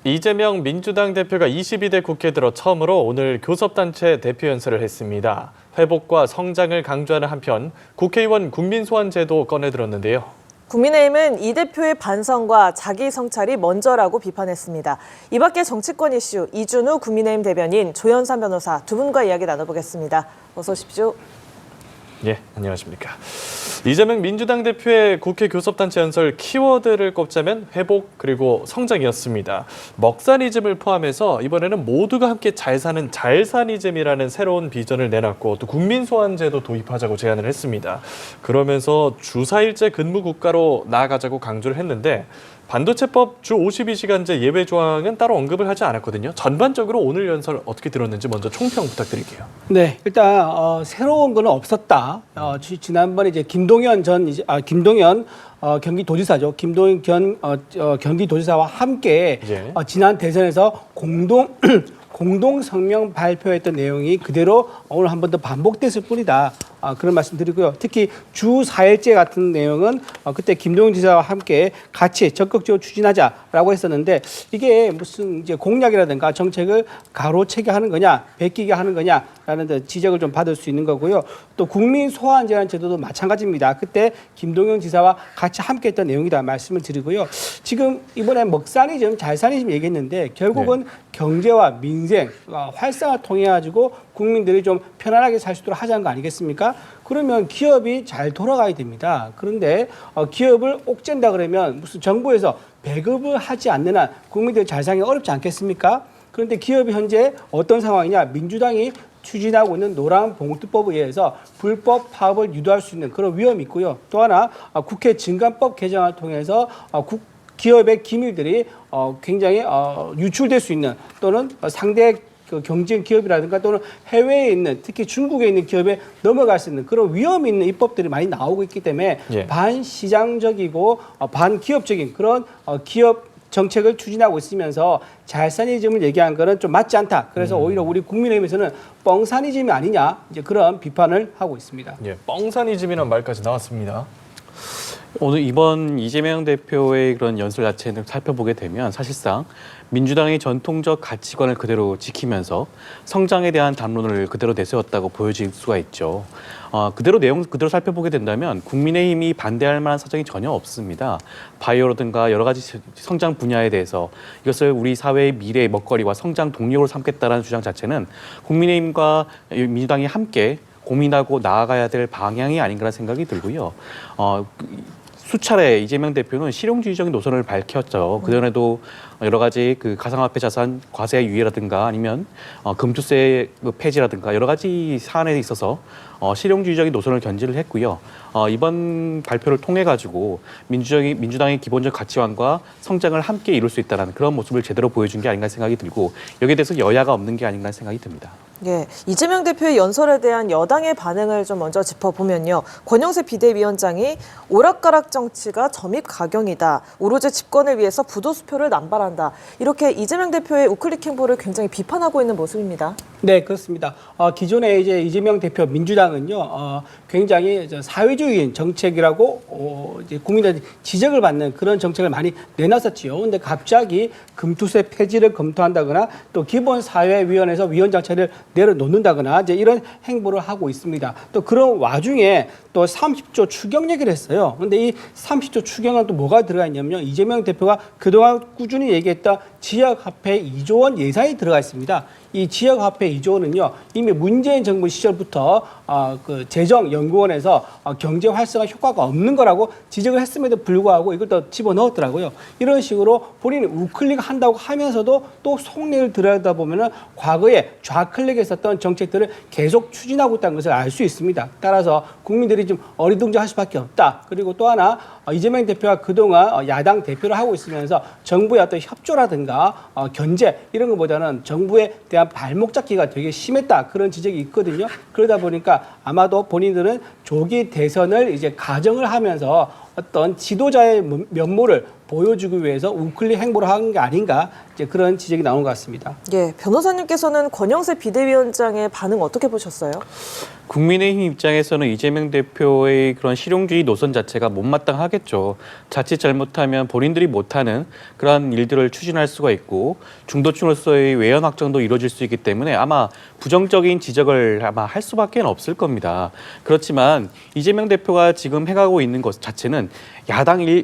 이재명 민주당 대표가 22대 국회 들어 처음으로 오늘 교섭단체 대표 연설을 했습니다. 회복과 성장을 강조하는 한편 국회의원 국민소환제도 꺼내들었는데요. 국민의힘은 이 대표의 반성과 자기 성찰이 먼저라고 비판했습니다. 이 밖에 정치권 이슈 이준우 국민의힘 대변인, 조현삼 변호사 두 분과 이야기 나눠보겠습니다. 어서 오십시오. 예, 안녕하십니까. 이재명 민주당 대표의 국회 교섭단체 연설 키워드를 꼽자면 회복 그리고 성장이었습니다. 먹사니즘을 포함해서 이번에는 모두가 함께 잘 사는 잘사니즘이라는 새로운 비전을 내놨고 또 국민소환제도 도입하자고 제안을 했습니다. 그러면서 주 4일제 근무 국가로 나아가자고 강조를 했는데 반도체법 주 52시간제 예외 조항은 따로 언급을 하지 않았거든요. 전반적으로 오늘 연설 어떻게 들었는지 먼저 총평 부탁드릴게요. 네, 일단 새로운 건 없었다. 지난번에 이제 김동연 경기도지사죠. 김동연 경기도지사와 함께 예. 지난 대선에서 공동 성명 발표했던 내용이 그대로 오늘 한 번 더 반복됐을 뿐이다. 그런 말씀드리고요. 특히 주 4일제 같은 내용은 그때 김동연 지사와 함께 같이 적극적으로 추진하자라고 했었는데 이게 무슨 이제 공약이라든가 정책을 가로채게 하는 거냐, 베끼게 하는 거냐라는 지적을 좀 받을 수 있는 거고요. 또 국민 소환제라는 제도도 마찬가지입니다. 그때 김동연 지사와 같이 함께했던 내용이다 말씀을 드리고요. 지금 이번에 먹사니즘, 잘사니즘 얘기했는데 결국은 경제와 민생 활성화 통해 가지고 국민들이 좀 편안하게 살 수 있도록 하자는 거 아니겠습니까? 그러면 기업이 잘 돌아가야 됩니다. 그런데 기업을 옥죄다 그러면 무슨 정부에서 배급을 하지 않는 한 국민들이 잘 살기 어렵지 않겠습니까? 그런데 기업이 현재 어떤 상황이냐? 민주당이 추진하고 있는 노란봉투법에 의해서 불법 파업을 유도할 수 있는 그런 위험이 있고요. 또 하나 국회 증감법 개정을 통해서 기업의 기밀들이 굉장히 유출될 수 있는 또는 상대 경쟁 기업이라든가 또는 해외에 있는 특히 중국에 있는 기업에 넘어갈 수 있는 그런 위험이 있는 입법들이 많이 나오고 있기 때문에 반시장적이고 반기업적인 그런 기업 정책을 추진하고 있으면서 잘사니즘을 얘기한 거는 좀 맞지 않다. 그래서 오히려 우리 국민의힘에서는 뻥사니즘이 아니냐 이제 그런 비판을 하고 있습니다. 예, 뻥사니즘이라는 말까지 나왔습니다. 오늘 이번 이재명 대표의 그런 연설 자체를 살펴보게 되면 사실상 민주당의 전통적 가치관을 그대로 지키면서 성장에 대한 담론을 그대로 내세웠다고 보여질 수가 있죠. 내용 그대로 살펴보게 된다면 국민의힘이 반대할 만한 사정이 전혀 없습니다. 바이오라든가 여러 가지 성장 분야에 대해서 이것을 우리 사회의 미래의 먹거리와 성장 동력으로 삼겠다라는 주장 자체는 국민의힘과 민주당이 함께 고민하고 나아가야 될 방향이 아닌가라는 생각이 들고요. 수차례 이재명 대표는 실용주의적인 노선을 밝혔죠. 그전에도 여러 가지 가상화폐 자산 과세 유예라든가 아니면 금투세 폐지라든가 여러 가지 사안에 있어서 실용주의적인 노선을 견지를 했고요. 이번 발표를 통해 가지고 민주당의 기본적 가치관과 성장을 함께 이룰 수 있다는 그런 모습을 제대로 보여준 게 아닌가 생각이 들고 여기에 대해서 여야가 없는 게 아닌가 생각이 듭니다. 예, 이재명 대표의 연설에 대한 여당의 반응을 좀 먼저 짚어보면요. 권영세 비대위원장이 오락가락 정치가 점입가경이다. 오로지 집권을 위해서 부도수표를 남발한다. 이렇게 이재명 대표의 우클릭 행보를 굉장히 비판하고 있는 모습입니다. 네, 그렇습니다. 기존에 이제 이재명 대표 민주당은요, 굉장히 사회주의인 정책이라고 이제 국민들의 지적을 받는 그런 정책을 많이 내놨었지요. 근데 갑자기 금투세 폐지를 검토한다거나 또 기본사회위원회에서 위원장체를 내려놓는다거나 이제 이런 행보를 하고 있습니다. 또 그런 와중에 또 30조 추경 얘기를 했어요. 근데 이 30조 추경은 또 뭐가 들어가 있냐면요. 이재명 대표가 그동안 꾸준히 얘기했던 지역화폐 2조 원 예산이 들어가 있습니다. 이 지역화폐 2조 원은요, 이미 문재인 정부 시절부터 재정연구원에서 경제 활성화 효과가 없는 거라고 지적을 했음에도 불구하고 이걸 또 집어넣었더라고요. 이런 식으로 본인이 우클릭 한다고 하면서도 또 속내를 들여다보면은 과거에 좌클릭했었던 정책들을 계속 추진하고 있다는 것을 알 수 있습니다. 따라서 국민들이 좀 어리둥절할 수밖에 없다. 그리고 또 하나 이재명 대표가 그동안 야당 대표를 하고 있으면서 정부의 어떤 협조라든가 견제 이런 것보다는 정부에 대한 발목 잡기가 되게 심했다. 그런 지적이 있거든요. 그러다 보니까 아마도 본인들은 조기 대선을 이제 가정을 하면서 어떤 지도자의 면모를 보여주기 위해서 우클릭 행보를 하는 게 아닌가 이제 그런 지적이 나온 것 같습니다. 예, 변호사님께서는 권영세 비대위원장의 반응 어떻게 보셨어요? 국민의힘 입장에서는 이재명 대표의 그런 실용주의 노선 자체가 못마땅하겠죠. 자칫 잘못하면 본인들이 못하는 그러한 일들을 추진할 수가 있고 중도층으로서의 외연 확장도 이루어질 수 있기 때문에 아마 부정적인 지적을 아마 할 수밖에 없을 겁니다. 그렇지만 이재명 대표가 지금 해가고 있는 것 자체는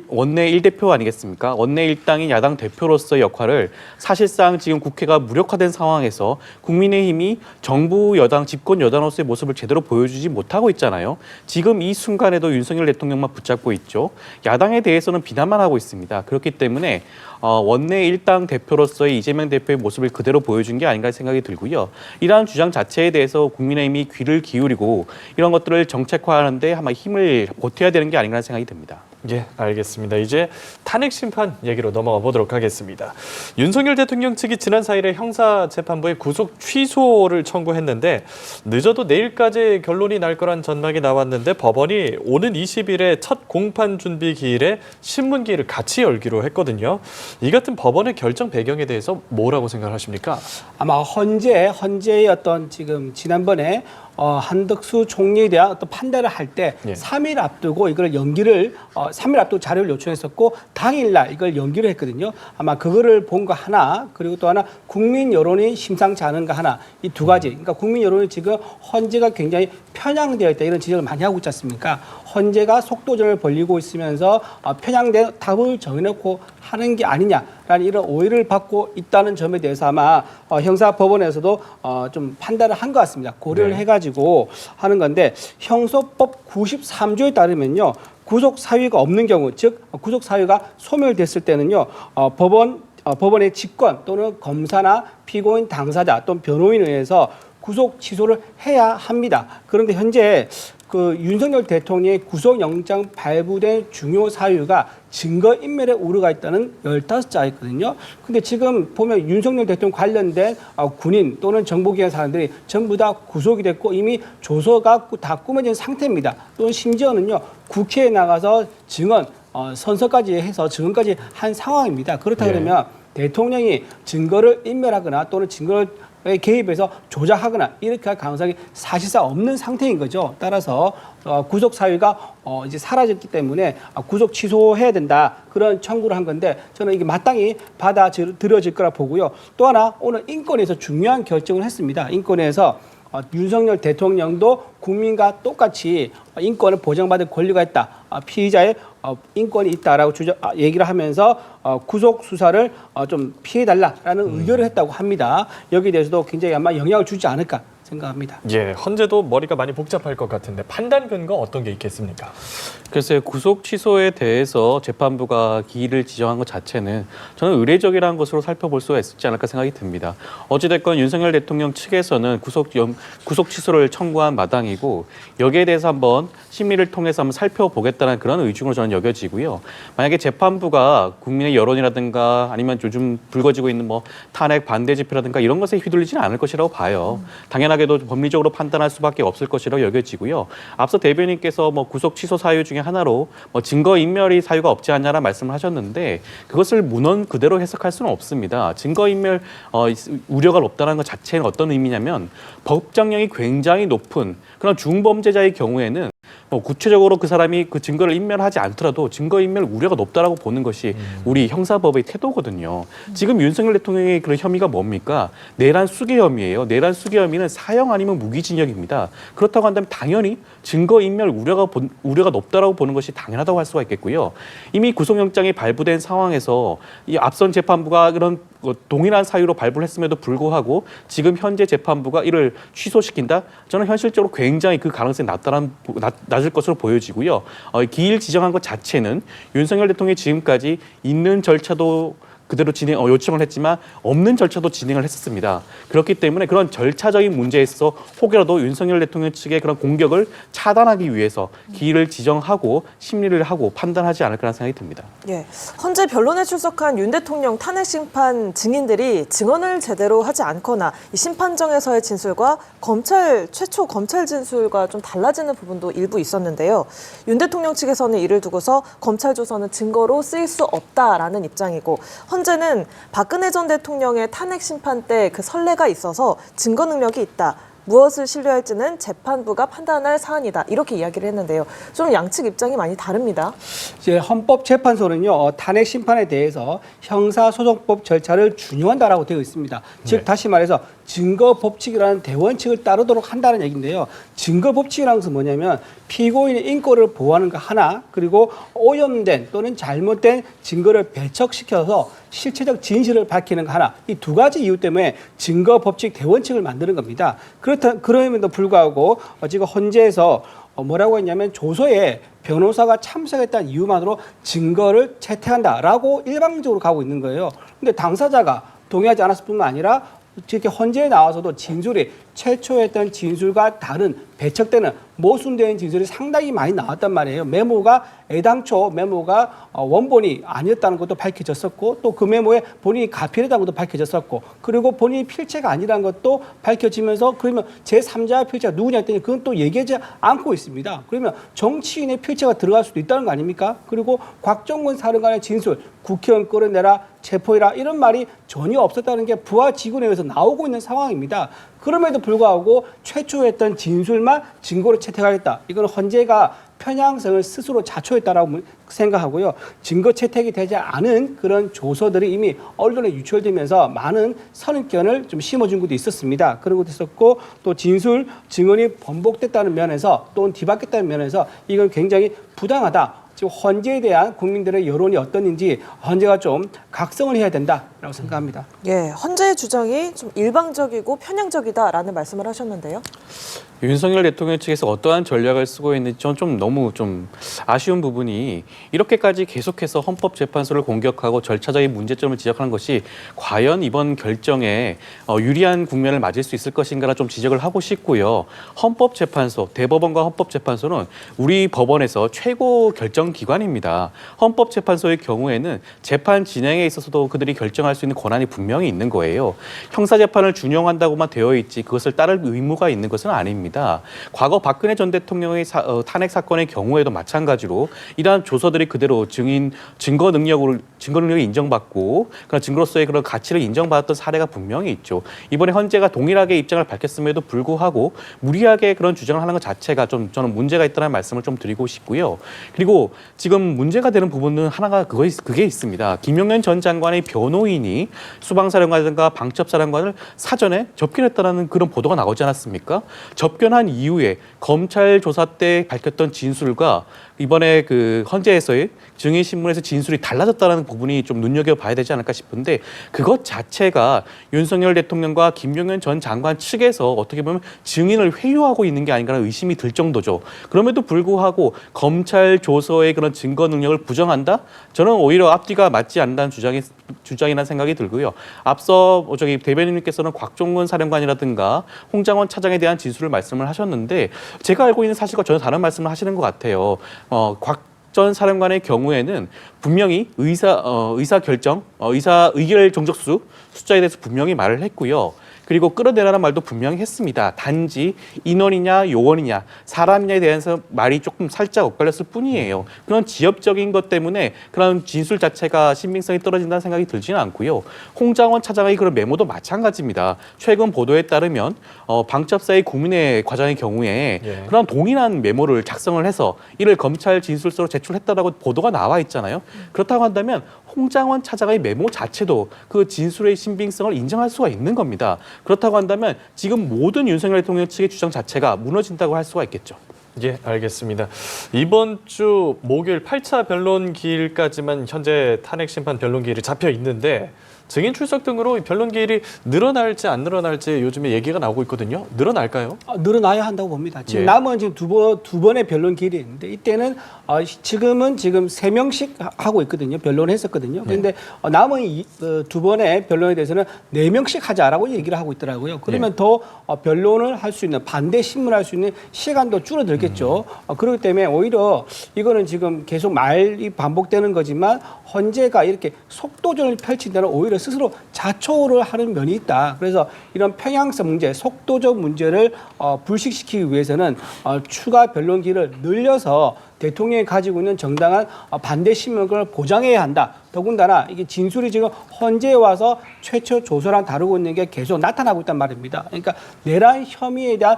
원내 1대표 아니겠습니까? 원내 1당인 야당 대표로서의 역할을 사실상 지금 국회가 무력화된 상황에서 국민의힘이 정부 여당, 집권 여당으로서의 모습을 제대로 보여주지 못하고 있잖아요. 지금 이 순간에도 윤석열 대통령만 붙잡고 있죠. 야당에 대해서는 비난만 하고 있습니다. 그렇기 때문에 원내 1당 대표로서의 이재명 대표의 모습을 그대로 보여준 게 아닌가 생각이 들고요. 이러한 주장 자체에 대해서 국민의힘이 귀를 기울이고 이런 것들을 정책화하는데 아마 힘을 보태야 되는 게 아닌가 생각이 듭니다. 예, 알겠습니다. 이제 탄핵 심판 얘기로 넘어가 보도록 하겠습니다. 윤석열 대통령 측이 지난 4일에 형사재판부에 구속 취소를 청구했는데 늦어도 내일까지 결론이 날 거란 전망이 나왔는데 법원이 오는 20일에 첫 공판 준비 기일에 신문기일을 같이 열기로 했거든요. 이 같은 법원의 결정 배경에 대해서 뭐라고 생각하십니까? 아마 헌재의 어떤 지금 지난번에 한덕수 총리에 대한 어떤 판단을 할 때 예. 3일 앞두고 이걸 연기를 3일 앞두고 자료를 요청했었고 당일날 이걸 연기를 했거든요. 아마 그거를 본 거 하나 그리고 또 하나 국민 여론이 심상치 않은 거 하나 이 두 가지. 그러니까 국민 여론이 지금 헌재가 굉장히 편향되어 있다 이런 지적을 많이 하고 있지 않습니까? 헌재가 속도전을 벌리고 있으면서 편향된 답을 정해놓고 하는 게 아니냐라는 이런 오해를 받고 있다는 점에 대해서 아마 형사법원에서도 좀 판단을 한 것 같습니다. 고려를 네. 해가지고 하는 건데 형소법 93조에 따르면요. 구속 사유가 없는 경우, 즉 구속 사유가 소멸됐을 때는요. 법원의 직권 또는 검사나 피고인 당사자 또는 변호인에 의해서 구속 취소를 해야 합니다. 그런데 현재 그 윤석열 대통령의 구속영장 발부된 중요 사유가 증거인멸에 우려가 있다는 15자였거든요. 근데 지금 보면 윤석열 대통령 관련된 군인 또는 정보기관 사람들이 전부 다 구속이 됐고 이미 조서가 다 꾸며진 상태입니다. 또는 심지어는요, 국회에 나가서 증언, 선서까지 해서 증언까지 한 상황입니다. 그렇다 그러면 대통령이 증거를 인멸하거나 또는 증거를 개입해서 조작하거나 이렇게 할 가능성이 사실상 없는 상태인 거죠. 따라서 구속 사유가 이제 사라졌기 때문에 구속 취소해야 된다 그런 청구를 한 건데 저는 이게 마땅히 받아들여질 거라 보고요. 또 하나 오늘 인권에서 중요한 결정을 했습니다. 인권에서 윤석열 대통령도 국민과 똑같이 인권을 보장받을 권리가 있다. 피의자의 인권이 있다라고 얘기를 하면서 구속 수사를 좀 피해달라라는 의결을 했다고 합니다. 여기에 대해서도 굉장히 아마 영향을 주지 않을까 생각합니다. 예, 헌재도 머리가 많이 복잡할 것 같은데 판단 근거 어떤 게 있겠습니까? 글쎄요, 구속 취소에 대해서 재판부가 기일을 지정한 것 자체는 저는 의례적이라는 것으로 살펴볼 수가 있지 않을까 생각이 듭니다. 어찌됐건 윤석열 대통령 측에서는 구속 취소를 청구한 마당이고 여기에 대해서 한번 심의를 통해서 한번 살펴보겠다는 그런 의중으로 저는 여겨지고요. 만약에 재판부가 국민의 여론이라든가 아니면 요즘 불거지고 있는 뭐 탄핵 반대 집회라든가 이런 것에 휘둘리지는 않을 것이라고 봐요. 당연하게도 법리적으로 판단할 수밖에 없을 것이라고 여겨지고요. 앞서 대변인께서 뭐 구속 취소 사유 중에 하나로 뭐 증거 인멸이 사유가 없지 않냐라는 말씀을 하셨는데 그것을 문헌 그대로 해석할 수는 없습니다. 증거 인멸 우려가 높다는 것 자체는 어떤 의미냐면 법정형이 굉장히 높은 그런 중범죄자의 경우에는 뭐 구체적으로 그 사람이 그 증거를 인멸하지 않더라도 증거인멸 우려가 높다라고 보는 것이 우리 형사법의 태도거든요. 지금 윤석열 대통령의 그런 혐의가 뭡니까? 내란 수괴 혐의예요. 내란 수괴 혐의는 사형 아니면 무기징역입니다. 그렇다고 한다면 당연히 증거인멸 우려가 높다라고 보는 것이 당연하다고 할 수가 있겠고요. 이미 구속영장이 발부된 상황에서 이 앞선 재판부가 그런 동일한 사유로 발부를 했음에도 불구하고 지금 현재 재판부가 이를 취소시킨다? 저는 현실적으로 굉장히 그 가능성이 낮을 것으로 보여지고요. 기일 지정한 것 자체는 윤석열 대통령이 지금까지 있는 절차도 그대로 요청을 했지만 없는 절차도 진행을 했었습니다. 그렇기 때문에 그런 절차적인 문제에 있어서 혹여라도 윤석열 대통령 측의 그런 공격을 차단하기 위해서 기일을 지정하고 심리를 하고 판단하지 않을까라는 생각이 듭니다. 예, 헌재 변론에 출석한 윤 대통령 탄핵 심판 증인들이 증언을 제대로 하지 않거나 이 심판정에서의 진술과 최초 검찰 진술과 좀 달라지는 부분도 일부 있었는데요. 윤 대통령 측에서는 이를 두고서 검찰 조서는 증거로 쓰일 수 없다라는 입장이고 헌재는 박근혜 전 대통령의 탄핵 심판 때 그 선례가 있어서 증거 능력이 있다. 무엇을 신뢰할지는 재판부가 판단할 사안이다. 이렇게 이야기를 했는데요. 좀 양측 입장이 많이 다릅니다. 이제 헌법재판소는요, 탄핵 심판에 대해서 형사소송법 절차를 준용한다라고 되어 있습니다. 즉 다시 말해서 증거 법칙이라는 대원칙을 따르도록 한다는 얘기인데요. 증거 법칙이라는 것은 뭐냐면 피고인의 인권을 보호하는 거 하나, 그리고 오염된 또는 잘못된 증거를 배척시켜서 실체적 진실을 밝히는 거 하나, 이 두 가지 이유 때문에 증거 법칙 대원칙을 만드는 겁니다. 그럼에도 불구하고 지금 헌재에서 뭐라고 했냐면 조서에 변호사가 참석했다는 이유만으로 증거를 채택한다라고 일방적으로 가고 있는 거예요. 근데 당사자가 동의하지 않았을 뿐만 아니라 이렇게 헌재에 나와서도 진술이 최초했던 진술과 다른 배척되는 모순된 진술이 상당히 많이 나왔단 말이에요. 애당초 메모가 원본이 아니었다는 것도 밝혀졌었고, 또 그 메모에 본인이 가필했다는 것도 밝혀졌었고, 그리고 본인이 필체가 아니라는 것도 밝혀지면서 그러면 제3자의 필체가 누구냐 했더니 그건 또 얘기하지 않고 있습니다. 그러면 정치인의 필체가 들어갈 수도 있다는 거 아닙니까? 그리고 곽정근 사령관의 진술, 국회의원 끌어내라, 체포해라 이런 말이 전혀 없었다는 게 부하 직원에 의해서 나오고 있는 상황입니다. 그럼에도 불구하고 최초 했던 진술만 증거로 채택하겠다. 이건 헌재가 편향성을 스스로 자초했다라고 생각하고요. 증거 채택이 되지 않은 그런 조서들이 이미 언론에 유출되면서 많은 선입견을 좀 심어준 것도 있었습니다. 그런 것도 있었고, 또 진술, 증언이 번복됐다는 면에서 또는 뒤바뀌었다는 면에서 이건 굉장히 부당하다. 지금 헌재에 대한 국민들의 여론이 어떤지 헌재가 좀 각성을 해야 된다라고 생각합니다. 예, 헌재의 주장이 좀 일방적이고 편향적이다라는 말씀을 하셨는데요. 윤석열 대통령 측에서 어떠한 전략을 쓰고 있는지 저는 좀 너무 좀 아쉬운 부분이, 이렇게까지 계속해서 헌법재판소를 공격하고 절차적인 문제점을 지적하는 것이 과연 이번 결정에 유리한 국면을 맞을 수 있을 것인가라 좀 지적을 하고 싶고요. 헌법재판소, 대법원과 헌법재판소는 우리 법원에서 최고 결정기관입니다. 헌법재판소의 경우에는 재판 진행에 있어서도 그들이 결정할 수 있는 권한이 분명히 있는 거예요. 형사재판을 준용한다고만 되어 있지 그것을 따를 의무가 있는 것은 아닙니다. 과거 박근혜 전 대통령의 탄핵 사건의 경우에도 마찬가지로 이러한 조서들이 그대로 증거 능력이 인정받고 그런 증거로서의 그런 가치를 인정받았던 사례가 분명히 있죠. 이번에 헌재가 동일하게 입장을 밝혔음에도 불구하고 무리하게 그런 주장을 하는 것 자체가 좀 저는 문제가 있다는 말씀을 좀 드리고 싶고요. 그리고 지금 문제가 되는 부분은 하나가 그게 있습니다. 김용현 전 장관의 변호인이 수방사령관과 방첩사령관을 사전에 접견했다는 그런 보도가 나오지 않았습니까? 접견한 이후에 검찰 조사 때 밝혔던 진술과 이번에 그 헌재에서의 증인 신문에서 진술이 달라졌다는 부분이 좀 눈여겨봐야 되지 않을까 싶은데, 그것 자체가 윤석열 대통령과 김용현 전 장관 측에서 어떻게 보면 증인을 회유하고 있는 게 아닌가라는 의심이 들 정도죠. 그럼에도 불구하고 검찰 조서의 그런 증거 능력을 부정한다? 저는 오히려 앞뒤가 맞지 않는다는 주장이라는 생각이 들고요. 앞서 대변인님께서는 곽종근 사령관이라든가 홍장원 차장에 대한 진술을 말씀을 하셨는데, 제가 알고 있는 사실과 전혀 다른 말씀을 하시는 것 같아요. 곽 전 사령관의 경우에는 분명히 의사 의결 정적수 숫자에 대해서 분명히 말을 했고요. 그리고 끌어내라는 말도 분명히 했습니다. 단지 인원이냐 요원이냐 사람이냐에 대해서 말이 조금 살짝 엇갈렸을 뿐이에요. 그런 지엽적인 것 때문에 그런 진술 자체가 신빙성이 떨어진다는 생각이 들지는 않고요. 홍장원 차장의 그런 메모도 마찬가지입니다. 최근 보도에 따르면 방첩사의 국민의 과장의 경우에 그런 동일한 메모를 작성을 해서 이를 검찰 진술서로 제출했다라고 보도가 나와 있잖아요. 그렇다고 한다면 홍장원 차장의 메모 자체도 그 진술의 신빙성을 인정할 수가 있는 겁니다. 그렇다고 한다면 지금 모든 윤석열 대통령 측의 주장 자체가 무너진다고 할 수가 있겠죠. 예, 알겠습니다. 이번 주 목요일 8차 변론 기일까지만 현재 탄핵 심판 변론 기일이 잡혀 있는데, 증인 출석 등으로 변론 기일이 늘어날지 안 늘어날지 요즘에 얘기가 나오고 있거든요. 늘어날까요? 늘어나야 한다고 봅니다. 지금 예. 남은 지금 두 번의 변론 기일이 있는데, 이때는 지금은 3명씩 하고 있거든요. 변론을 했었거든요. 그런데 남은 두 번의 변론에 대해서는 4명씩 하자라고 얘기를 하고 있더라고요. 그러면 더 변론을 할 수 있는, 반대 신문을 할 수 있는 시간도 줄어들겠죠. 그렇기 때문에 오히려 이거는 지금 계속 말이 반복되는 거지만 헌재가 이렇게 속도전을 펼친다는 오히려 스스로 자초를 하는 면이 있다. 그래서 이런 평양성 문제, 속도적 문제를 불식시키기 위해서는 추가 변론기를 늘려서 대통령이 가지고 있는 정당한 반대 신문을 보장해야 한다. 더군다나 이게 진술이 지금 헌재에 와서 최초 조서랑 다루고 있는 게 계속 나타나고 있단 말입니다. 그러니까 내란 혐의에 대한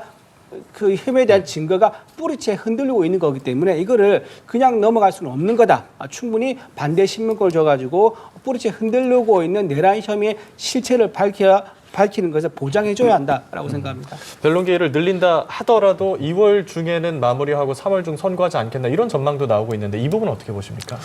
그 혐의에 대한 증거가 뿌리채 흔들리고 있는 거기 때문에 이거를 그냥 넘어갈 수는 없는 거다. 충분히 반대 신문권을 줘가지고 뿌리채 흔들리고 있는 내란 혐의의 실체를 밝히는 것을 보장해줘야 한다라고 생각합니다. 변론 기회를 늘린다 하더라도 2월 중에는 마무리하고 3월 중 선고하지 않겠나 이런 전망도 나오고 있는데 이 부분은 어떻게 보십니까?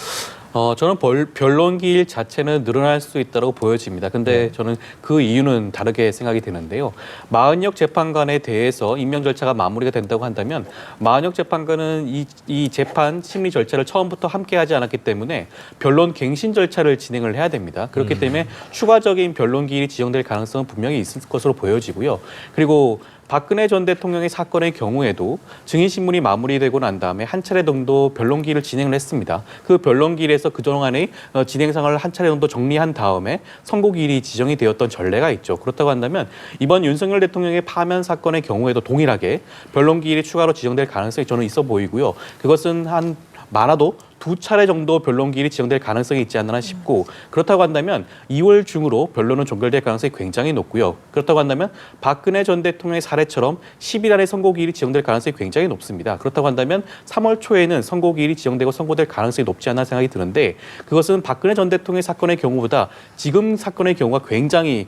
저는 변론 기일 자체는 늘어날 수 있다고 보여집니다. 근데 저는 그 이유는 다르게 생각이 되는데요. 마은혁 재판관에 대해서 임명 절차가 마무리가 된다고 한다면 마은혁 재판관은 이 재판 심리 절차를 처음부터 함께 하지 않았기 때문에 변론 갱신 절차를 진행을 해야 됩니다. 그렇기 때문에 추가적인 변론 기일이 지정될 가능성은 분명히 있을 것으로 보여지고요. 그리고 박근혜 전 대통령의 사건의 경우에도 증인신문이 마무리되고 난 다음에 한 차례 정도 변론기일을 진행을 했습니다. 그 변론기일에서 그동안의 진행상을 한 차례 정도 정리한 다음에 선고기일이 지정이 되었던 전례가 있죠. 그렇다고 한다면 이번 윤석열 대통령의 파면 사건의 경우에도 동일하게 변론기일이 추가로 지정될 가능성이 저는 있어 보이고요. 그것은 한 많아도 2차례 정도 변론기일이 지정될 가능성이 있지 않나 싶고 그렇다고 한다면 2월 중으로 변론은 종결될 가능성이 굉장히 높고요. 그렇다고 한다면 박근혜 전 대통령의 사례처럼 10일 안에 선고기일이 지정될 가능성이 굉장히 높습니다. 그렇다고 한다면 3월 초에는 선고기일이 지정되고 선고될 가능성이 높지 않나 생각이 드는데 그것은 박근혜 전 대통령의 사건의 경우보다 지금 사건의 경우가 굉장히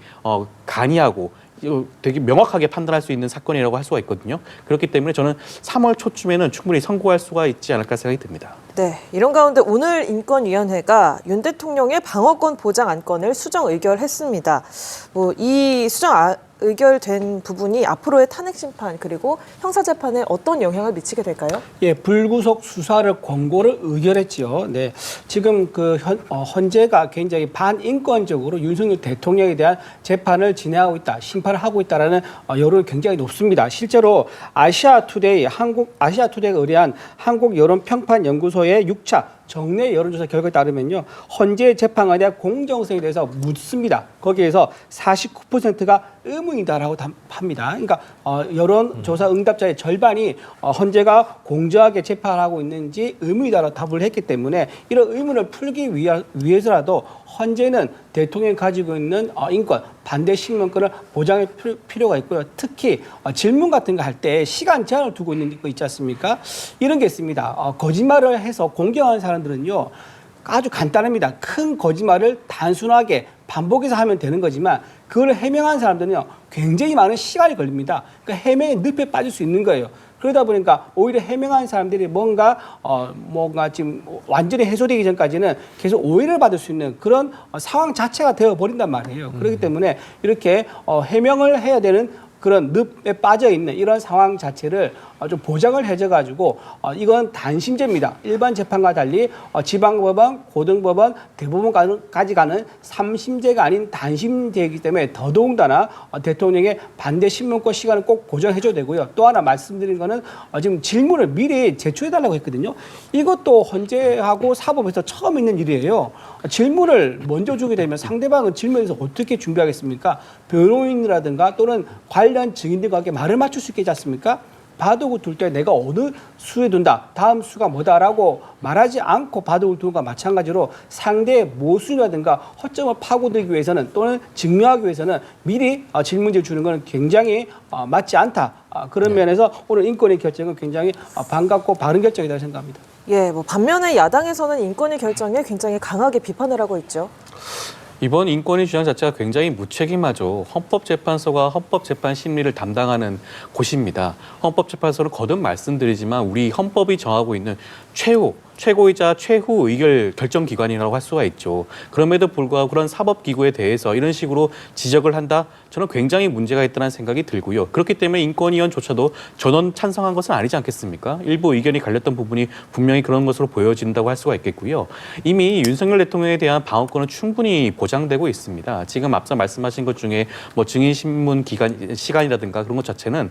간이하고 되게 명확하게 판단할 수 있는 사건이라고 할 수가 있거든요. 그렇기 때문에 저는 3월 초쯤에는 충분히 선고할 수가 있지 않을까 생각이 듭니다. 네, 이런 가운데 오늘 인권위원회가 윤 대통령의 방어권 보장 안건을 수정 의결했습니다. 이 수정 의결된 부분이 앞으로의 탄핵 심판 그리고 형사 재판에 어떤 영향을 미치게 될까요? 예, 불구속 수사를 권고를 의결했지요. 네, 지금 그 헌재가 굉장히 반인권적으로 윤석열 대통령에 대한 재판을 진행하고 있다, 심판을 하고 있다라는 여론이 굉장히 높습니다. 실제로 아시아투데이가 의뢰한 한국여론평판연구소의 6차 정례 여론조사 결과에 따르면요, 헌재 재판에 대한 공정성에 대해서 묻습니다. 거기에서 49%가 의문이다라고 답합니다. 그러니까 여론조사 응답자의 절반이 헌재가 공정하게 재판하고 있는지 의문이다라고 답을 했기 때문에 이런 의문을 풀기 위해서라도 헌재는 대통령이 가지고 있는 인권, 반대 신문권을 보장할 필요가 있고요. 특히 질문 같은 거 할 때 시간 제한을 두고 있는 거 있지 않습니까? 이런 게 있습니다. 거짓말을 해서 공격하는 사람들은요, 아주 간단합니다. 큰 거짓말을 단순하게 반복해서 하면 되는 거지만 그걸 해명한 사람들은요, 굉장히 많은 시간이 걸립니다. 그러니까 해명의 늪에 빠질 수 있는 거예요. 그러다 보니까 오히려 해명한 사람들이 뭔가 지금 완전히 해소되기 전까지는 계속 오해를 받을 수 있는 그런 상황 자체가 되어버린단 말이에요. 그렇기 때문에 이렇게 해명을 해야 되는 그런 늪에 빠져 있는 이런 상황 자체를 좀 보장을 해줘가지고 이건 단심제입니다. 일반 재판과 달리 지방법원, 고등법원, 대법원까지 가는 3심제가 아닌 단심제이기 때문에 더더군다나 대통령의 반대 신문권 시간을 꼭 보장해줘야 되고요. 또 하나 말씀드린 거는 지금 질문을 미리 제출해달라고 했거든요. 이것도 헌재하고 사법에서 처음 있는 일이에요. 질문을 먼저 주게 되면 상대방은 질문에서 어떻게 준비하겠습니까? 변호인이라든가 또는 관련 증인들과 함께 말을 맞출 수 있겠지 않습니까? 바둑을 둘 때 내가 어느 수에 둔다, 다음 수가 뭐다라고 말하지 않고 바둑을 두는 것과 마찬가지로 상대의 모순이라든가 허점을 파고들기 위해서는 또는 증명하기 위해서는 미리 질문지를 주는 것은 굉장히 맞지 않다. 그런 면에서 오늘 인권위 결정은 굉장히 반갑고 바른 결정이라고 생각합니다. 예, 반면에 야당에서는 인권위 결정에 굉장히 강하게 비판을 하고 있죠. 이번 인권위 주장 자체가 굉장히 무책임하죠. 헌법재판소가 헌법재판 심리를 담당하는 곳입니다. 헌법재판소는 거듭 말씀드리지만 우리 헌법이 정하고 있는 최고이자 최후 의결 결정기관이라고 할 수가 있죠. 그럼에도 불구하고 그런 사법기구에 대해서 이런 식으로 지적을 한다? 저는 굉장히 문제가 있다는 생각이 들고요. 그렇기 때문에 인권위원조차도 전원 찬성한 것은 아니지 않겠습니까? 일부 의견이 갈렸던 부분이 분명히 그런 것으로 보여진다고 할 수가 있겠고요. 이미 윤석열 대통령에 대한 방어권은 충분히 보장되고 있습니다. 지금 앞서 말씀하신 것 중에 증인신문 시간이라든가 그런 것 자체는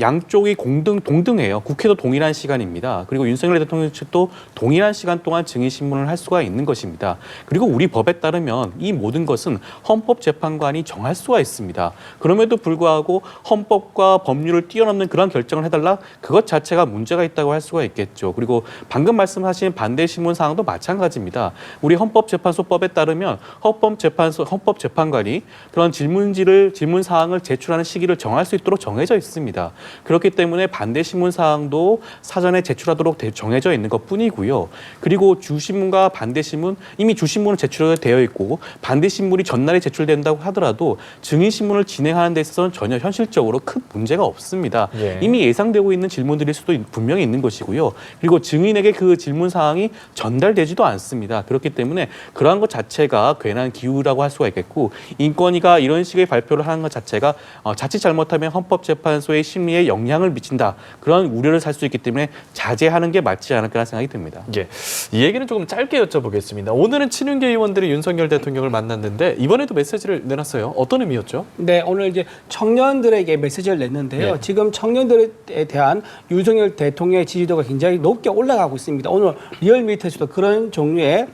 양쪽이 동등해요. 국회도 동일한 시간입니다. 그리고 윤석열 대통령 측도 동일한 시간 동안 증인 신문을 할 수가 있는 것입니다. 그리고 우리 법에 따르면 이 모든 것은 헌법재판관이 정할 수가 있습니다. 그럼에도 불구하고 헌법과 법률을 뛰어넘는 그런 결정을 해달라 그것 자체가 문제가 있다고 할 수가 있겠죠. 그리고 방금 말씀하신 반대 신문 사항도 마찬가지입니다. 우리 헌법재판소법에 따르면 헌법재판관이 그런 질문 사항을 제출하는 시기를 정할 수 있도록 정해져 있습니다. 그렇기 때문에 반대 신문 사항도 사전에 제출하도록 정해져 있는 것뿐이고요. 그리고 주신문과 반대 신문 이미 주신문은 제출되어 있고 반대 신문이 전날에 제출된다고 하더라도 증인 신문을 진행하는 데 있어서는 전혀 현실적으로 큰 문제가 없습니다. 예. 이미 예상되고 있는 질문들일 수도 분명히 있는 것이고요. 그리고 증인에게 그 질문 사항이 전달되지도 않습니다. 그렇기 때문에 그러한 것 자체가 괜한 기우라고 할 수가 있겠고 인권위가 이런 식의 발표를 하는 것 자체가 자칫 잘못하면 헌법재판소의 심리에 영향을 미친다. 그런 우려를 살 수 있기 때문에 자제하는 게 맞지 않을까 생각이 듭니다. 예, 이 얘기는 조금 짧게 여쭤보겠습니다. 오늘은 친윤계 의원들이 윤석열 대통령을 만났는데 이번에도 메시지를 내놨어요. 어떤 의미였죠? 네, 오늘 이제 청년들에게 메시지를 냈는데요. 네. 지금 청년들에 대한 윤석열 대통령의 지지도가 굉장히 높게 올라가고 있습니다. 오늘 리얼미터에서도 그런 종류의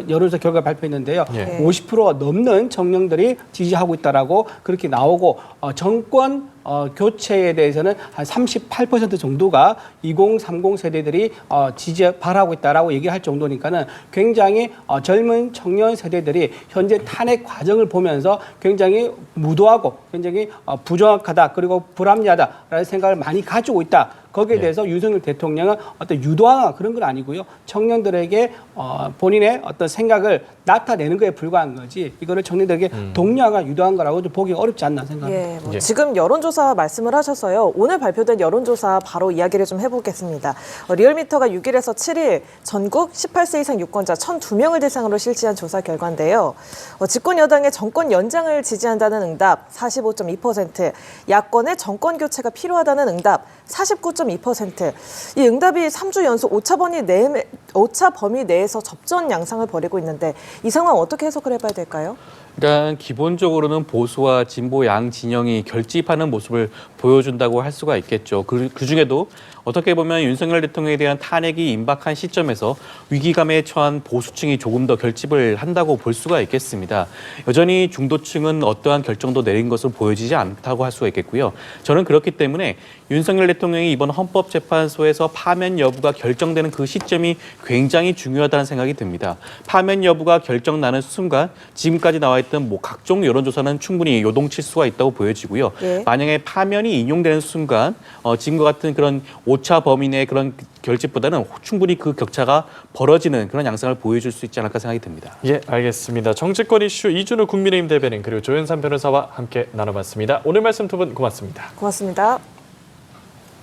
여론조사 결과 발표했는데요. 네. 50% 넘는 청년들이 지지하고 있다라고 그렇게 나오고 정권 교체에 대해서는 한 38% 정도가 2030 세대들이 바라고 있다라고 얘기할 정도니까는 굉장히 젊은 청년 세대들이 현재 탄핵 과정을 보면서 굉장히 무도하고 굉장히 부정확하다 그리고 불합리하다라는 생각을 많이 가지고 있다. 거기에 네. 대해서 윤석열 대통령은 어떤 유도하거나 그런 건 아니고요. 청년들에게 본인의 어떤 생각을 나타내는 거에 불과한 거지 이거를 청년들에게 독려하거나 유도한 거라고 좀 보기 어렵지 않나 생각합니다. 예, 뭐 예. 지금 여론조사 말씀을 하셔서요. 오늘 발표된 여론조사 바로 이야기를 좀 해보겠습니다. 리얼미터가 6일에서 7일 전국 18세 이상 유권자 1,002명을 대상으로 실시한 조사 결과인데요. 집권 여당의 정권 연장을 지지한다는 응답 45.2%, 야권의 정권 교체가 필요하다는 응답 49.2%. 이 응답이 3주 연속 오차 범위 내에서 접전 양상을 벌이고 있는데 이 상황 어떻게 해석을 해봐야 될까요? 일단 기본적으로는 보수와 진보 양 진영이 결집하는 모습을 보여준다고 할 수가 있겠죠. 그중에도 어떻게 보면 윤석열 대통령에 대한 탄핵이 임박한 시점에서 위기감에 처한 보수층이 조금 더 결집을 한다고 볼 수가 있겠습니다. 여전히 중도층은 어떠한 결정도 내린 것으로 보여지지 않다고 할 수가 있겠고요. 저는 그렇기 때문에 윤석열 대통령이 이번 헌법재판소에서 파면 여부가 결정되는 그 시점이 굉장히 중요하다는 생각이 듭니다. 파면 여부가 결정나는 순간 지금까지 나와 있던 각종 여론조사는 충분히 요동칠 수가 있다고 보여지고요. 예. 만약에 파면이 인용되는 순간 지금과 같은 그런 오차 범위 내의 그런 결집보다는 충분히 그 격차가 벌어지는 그런 양상을 보여줄 수 있지 않을까 생각이 듭니다. 예, 알겠습니다. 정치권 이슈 이준우 국민의힘 대변인 그리고 조현삼 변호사와 함께 나눠봤습니다. 오늘 말씀 두 분 고맙습니다. 고맙습니다.